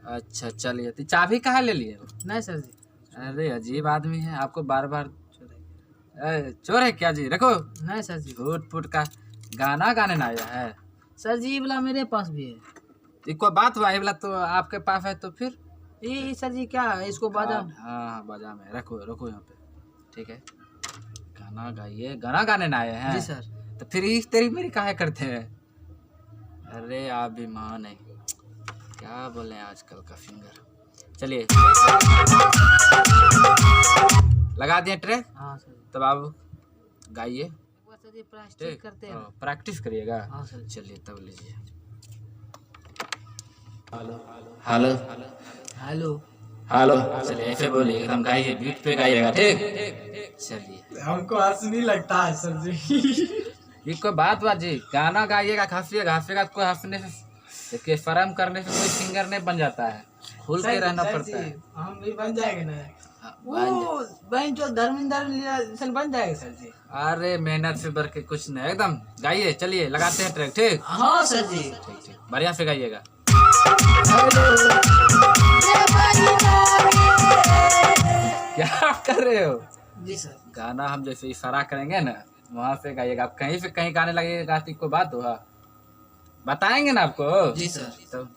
अच्छा चलिए, तो चाबी कहाँ ले लिए? नहीं सर जी। अरे अजीब आदमी है, आपको बार बार चोर है क्या जी? रखो। नहीं सर जी। फूट फूट का गाना गाने ना आया है सर जी, ये वाला मेरे पास भी है। तो कोई बात हुआ, ये वाला तो आपके पास है, तो फिर ये सर जी क्या है, इसको बाजा। हाँ बाजा में रखो, रखो यहाँ पे। ठीक है, गाना गाइए। गाना गाने ना आए हैं जी सर। तो फिर इस तेरी मेरी काहे करते हैं? अरे आप भी मान है, क्या बोले आजकल का फिंगर। चलिए लगा दिए ट्रैक। हाँ सर। तब आप गाइए। सर जी प्रैक्टिस करते हैं। प्रैक्टिस करिएगा। हाँ सर। चलिए तब लीजिए। Hello hello hello hello. चलिए ऐसे बोलिए, एकदम गाइए, बीट पे गाइएगा। ठीक, चलिए। हमको हंस नहीं लगता है सर जी। ये कोई बात बात जी, गाना गाइएगा, हंसिएगा, हंसिएगा। कोई हंसने से देखिए, शर्म करने से कोई सिंगर नहीं बन जाता है, खुल के रहना पड़ता है। हम भी बन जाएंगे ना। बन वो बहन जो धर्मेंद्र बन जाएगा सर जी। अरे मेहनत से बढ़ के कुछ नहीं, एकदम गाइए। चलिए लगाते हैं ट्रैक। ठीक, हाँ सर जी। ठीक ठीक, बढ़िया से गाइएगा। क्या कर रहे हो? जी सर। गाना हम जैसे इशारा करेंगे ना, वहाँ से गाइएगा। आप कहीं से कहीं गाने लगेगा तो कोई बात हुआ, बताएंगे ना आपको। जी सर। तो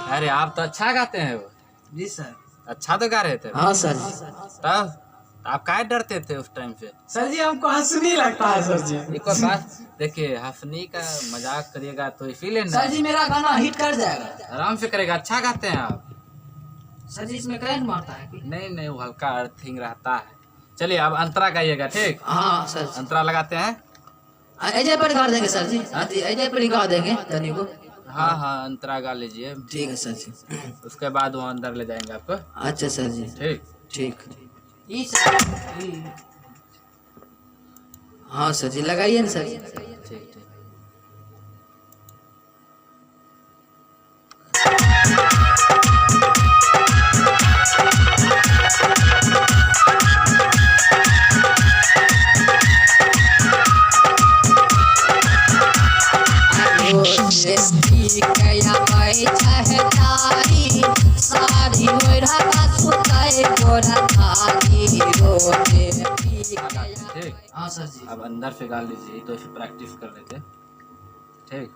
अरे आप तो अच्छा गाते हैं वो। जी सर। अच्छा तो गा रहे थे। हाँ सर। तब आप काहे डरते थे उस टाइम से? सर जी हमको हंस नहीं लगता है सर जी। एक और बात देखिए, हंसनी का मजाक करिएगा तो इसीलिए ना। सर जी मेरा गाना हिट कर जाएगा। आराम से करेगा, अच्छा गाते हैं आप। सर जी इसमें करंट मारता है कि? नहीं नहीं, वो हल्का अर्थिंग रहता है। चलिए अब अंतरा गाइएगा। ठीक, हाँ सर। अंतरा लगाते हैं। ऐसे पर गा देंगे सर जी। ऐसे पर गा देंगे तनी को। हाँ हाँ, अंतरा गा लीजिए। ठीक है सर जी। उसके बाद वो अंदर ले जाएंगे आपको। अच्छा सर जी। ठीक ठीक। हाँ सर जी लगाइए ना सर जी। ठीक ठीक। ठीक, हाँ सर जी। अब अंदर से गा लीजिए, तो इसे प्रैक्टिस कर लेते। ठीक।